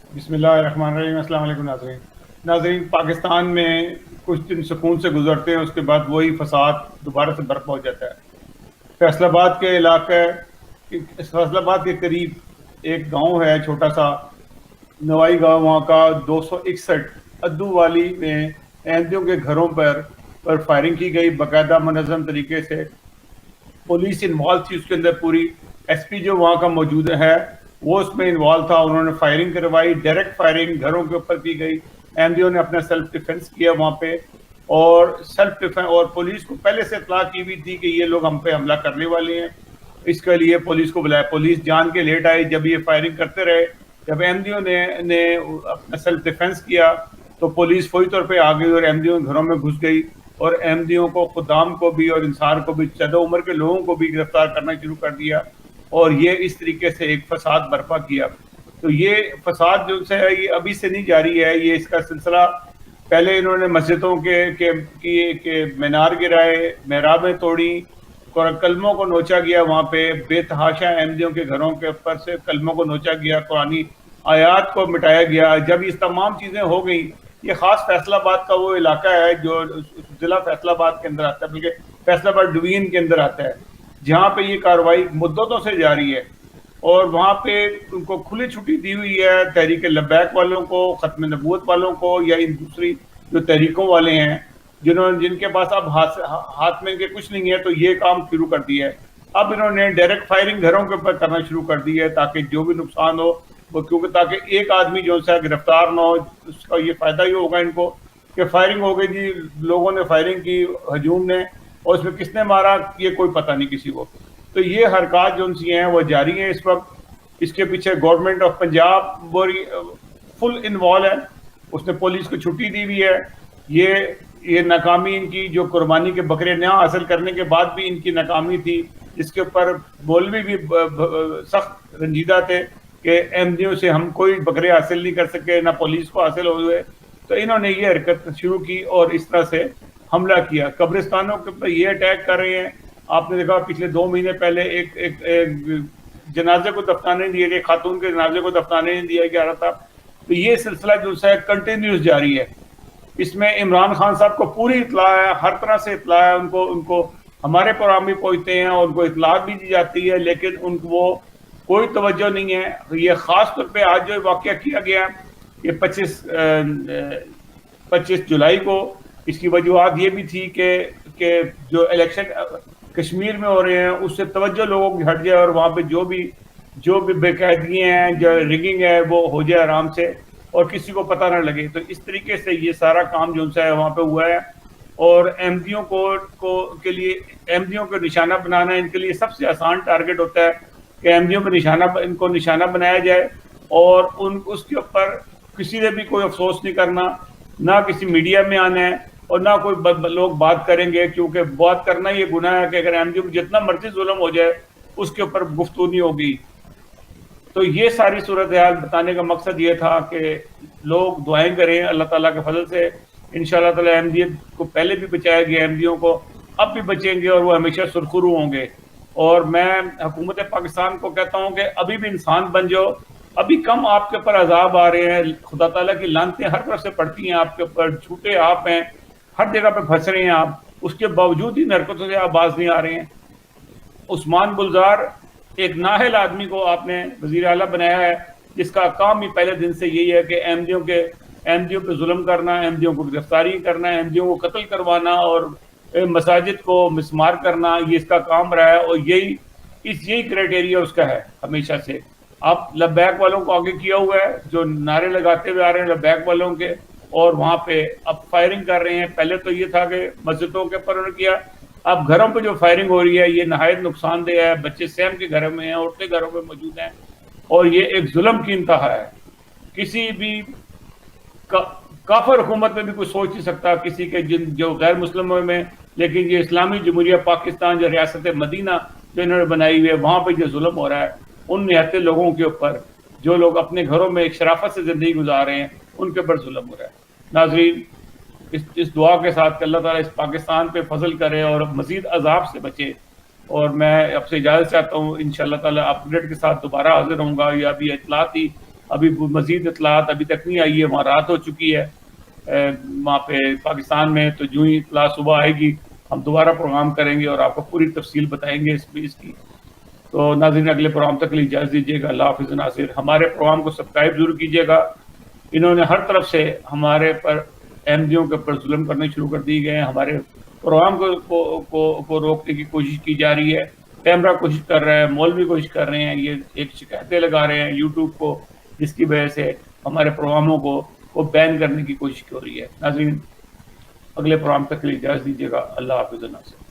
بسم اللہ الرحمن الرحیم۔ السلام علیکم ناظرین، پاکستان میں کچھ دن سکون سے گزرتے ہیں، اس کے بعد وہی فساد دوبارہ سے برپا ہو جاتا ہے۔ فیصل آباد کے علاقے، فیصل آباد کے قریب ایک گاؤں ہے چھوٹا سا، نوائی گاؤں، وہاں کا 261 ادو والی میں احمدیوں کے گھروں پر فائرنگ کی گئی، باقاعدہ منظم طریقے سے۔ پولیس انوالو تھی اس کے اندر پوری، ایس پی جو وہاں کا موجود ہے وہ اس میں انوالو تھا، انہوں نے فائرنگ کروائی، ڈائریکٹ فائرنگ گھروں کے اوپر کی گئی۔ احمدیوں نے اپنا سیلف ڈیفنس کیا وہاں پہ، اور سیلف ڈیفنس، اور پولیس کو پہلے سے اطلاع کی ہوئی تھی کہ یہ لوگ ہم پہ حملہ کرنے والے ہیں، اس کے لیے پولیس کو بلایا۔ پولیس جان کے لیٹ آئی جب یہ فائرنگ کرتے رہے۔ جب احمدیوں نے اپنا سیلف ڈیفنس کیا تو پولیس فوری طور پہ آ گئی اور احمدیوں کے گھروں میں گھس گئی، اور احمدیوں کو، خدام کو بھی اور انصار کو بھی، زیادہ عمر کے لوگوں کو بھی گرفتار کرنا شروع کر دیا، اور یہ اس طریقے سے ایک فساد برپا کیا۔ تو یہ فساد جو ہے یہ ابھی سے نہیں جاری ہے، یہ اس کا سلسلہ پہلے انہوں نے مسجدوں کے مینار گرائے، محرابیں توڑی، کلموں کو نوچا گیا، وہاں پہ بے تحاشا احمدیوں کے گھروں کے اوپر سے کلموں کو نوچا گیا، قرآنی آیات کو مٹایا گیا۔ جب یہ تمام چیزیں ہو گئیں، یہ خاص فیصل آباد کا وہ علاقہ ہے جو ضلع فیصل آباد کے اندر آتا ہے، بلکہ فیصل آباد ڈویژن کے اندر آتا ہے، جہاں پہ یہ کارروائی مدتوں سے جاری ہے، اور وہاں پہ ان کو کھلی چھٹی دی ہوئی ہے، تحریک لبیک والوں کو، ختم نبوت والوں کو، یا ان دوسری جو تحریکوں والے ہیں جن کے پاس اب ہاتھ میں ان کے کچھ نہیں ہے، تو یہ کام شروع کر دیا ہے۔ اب انہوں نے ڈائریکٹ فائرنگ گھروں کے اوپر کرنا شروع کر دی ہے، تاکہ جو بھی نقصان ہو وہ، کیونکہ تاکہ ایک آدمی جو ہے گرفتار نہ ہو، اس کا یہ فائدہ ہی ہوگا ان کو کہ فائرنگ ہو گئی جی، لوگوں نے فائرنگ کی، ہجوم نے، اور اس میں کس نے مارا یہ کوئی پتہ نہیں کسی کو۔ تو یہ حرکات جو ان سی ہیں وہ جاری ہیں اس وقت۔ اس کے پیچھے government of Punjab full involve ہے، اس نے پولیس کو چھٹی دی ہوئی ہے۔ یہ ناکامی ان کی، جو قربانی کے بکرے نہ حاصل کرنے کے بعد بھی ان کی ناکامی تھی، جس کے اوپر مولوی بھی سخت رنجیدہ تھے کہ احمدیوں سے ہم کوئی بکرے حاصل نہیں کر سکے، نہ پولیس کو حاصل ہوئے، تو انہوں نے یہ حرکت شروع کی اور اس طرح سے حملہ کیا۔ قبرستانوں کے اوپر یہ اٹیک کر رہے ہیں۔ آپ نے دیکھا پچھلے 2 مہینے پہلے ایک جنازے کو دفنانے نہیں دیا گیا، خاتون کے جنازے کو دفنانے نہیں دیا گیا رہا تھا۔ تو یہ سلسلہ جو ہے کنٹینیوس جاری ہے۔ اس میں عمران خان صاحب کو پوری اطلاع ہے، ہر طرح سے اطلاع ہے، ان کو ہمارے پروگرام بھی پہنچتے ہیں اور ان کو اطلاعات بھی دی جاتی ہے، لیکن ان کو وہ کوئی توجہ نہیں ہے۔ یہ خاص طور پہ آج جو واقعہ کیا گیا یہ 25 جولائی کو، اس کی وجوہات یہ بھی تھی کہ جو الیکشن کشمیر میں ہو رہے ہیں اس سے توجہ لوگوں کی ہٹ جائے، اور وہاں پہ جو بھی بے قاعدگی ہیں، جو رگنگ ہے، وہ ہو جائے آرام سے اور کسی کو پتہ نہ لگے۔ تو اس طریقے سے یہ سارا کام جو ہے وہاں پہ ہوا ہے، اور احمدیوں کے لیے، احمدیوں کو نشانہ بنانا ان کے لیے سب سے آسان ٹارگٹ ہوتا ہے کہ احمدیوں کو ان کو نشانہ بنایا جائے، اور اس کے اوپر کسی نے بھی کوئی افسوس نہیں کرنا، نہ کسی میڈیا میں آنا ہے، اور نہ کوئی لوگ بات کریں گے، کیونکہ بات کرنا یہ گناہ ہے کہ اگر احمدیوں کو جتنا مرضی ظلم ہو جائے اس کے اوپر گفتگو نہیں ہوگی۔ تو یہ ساری صورتحال بتانے کا مقصد یہ تھا کہ لوگ دعائیں کریں اللہ تعالیٰ کے فضل سے، انشاءاللہ تعالیٰ احمدیت کو پہلے بھی بچایا گیا، احمدیوں کو اب بھی بچیں گے، اور وہ ہمیشہ سرخرو ہوں گے۔ اور میں حکومت پاکستان کو کہتا ہوں کہ ابھی بھی انسان بن جاؤ، ابھی کم آپ کے اوپر عذاب آ رہے ہیں، خدا تعالیٰ کی لعنتیں ہر طرف سے پڑتی ہیں آپ کے اوپر، جھوٹے آپ ہیں، ہر جگہ پہ پھنس رہے ہیں آپ، اس کے باوجود ان حرکتوں سے آپ باز نہیں آ رہے ہیں۔ عثمان گلزار ایک نااہل آدمی کو آپ نے وزیر اعلیٰ بنایا ہے، جس کا کام ہی پہلے دن سے یہی ہے کہ احمدیوں پہ ظلم کرنا، احمدیوں کو گرفتاری کرنا، احمدیوں کو قتل کروانا، اور مساجد کو مسمار کرنا، یہ اس کا کام رہا ہے، اور یہی کرائٹیریا اس کا ہے ہمیشہ سے۔ آپ لبیک والوں کو آگے کیا ہوا ہے، جو نعرے لگاتے ہوئے آ رہے ہیں لبیک والوں کے، اور وہاں پہ اب فائرنگ کر رہے ہیں۔ پہلے تو یہ تھا کہ مسجدوں کے اوپر انہوں نے کیا، اب گھروں پہ جو فائرنگ ہو رہی ہے یہ نہایت نقصان دہ ہے۔ بچے سیم کے گھروں میں ہیں، عورتیں گھروں پہ موجود ہیں، اور یہ ایک ظلم کی انتہا ہے۔ کسی بھی کافر حکومت میں بھی کوئی سوچ نہیں سکتا کسی کے جو غیر مسلموں میں، لیکن یہ اسلامی جمہوریہ پاکستان جو ریاست مدینہ جو انہوں نے بنائی ہوئی ہے، وہاں پہ جو ظلم ہو رہا ہے ان نہتے لوگوں کے اوپر، جو لوگ اپنے گھروں میں ایک شرافت سے زندگی گزار رہے ہیں، ان کے اوپر ظلم ہو رہا ہے۔ ناظرین، اس دعا کے ساتھ کہ اللہ تعالیٰ اس پاکستان پہ فضل کرے اور مزید عذاب سے بچے، اور میں اب سے اجازت چاہتا ہوں، انشاءاللہ تعالیٰ اپ ڈیٹ کے ساتھ دوبارہ حاضر ہوں گا۔ یہ ابھی اطلاع تھی ابھی مزید اطلاعات ابھی تک نہیں آئی ہے، وہاں رات ہو چکی ہے وہاں پہ پاکستان میں، تو جو ہی اطلاع صبح آئے گی ہم دوبارہ پروگرام کریں گے اور آپ کو پوری تفصیل بتائیں گے اس کی. تو ناظرین اگلے پروگرام تک کے لیے اجازت دیجیے گا. اللہ حافظ ناظر. ہمارے پروگرام کو سبسکرائب ضرور کیجیے گا. انہوں نے ہر طرف سے ہمارے پر احمدیوں کے اوپر ظلم کرنے شروع کر دی گئے ہیں. ہمارے پروگرام کو روکنے کی کوشش کی جا رہی ہے. کیمرہ کوشش کر رہا ہے، مولوی کوشش کر رہے ہیں، یہ ایک شکایتیں لگا رہے ہیں یوٹیوب کو، جس کی وجہ سے ہمارے پروگراموں کو بین کرنے کی کوشش ہو رہی ہے. ناظرین اگلے پروگرام تک کے لیے اجازت دیجیے گا. اللہ حافظ ناظرین.